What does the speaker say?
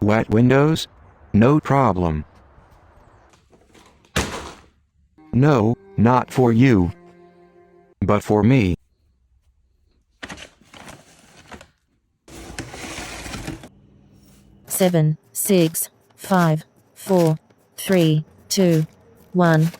Wet windows? No problem. No, not for you. But for me. Seven, 6, 5, 4, 3, 2, 1.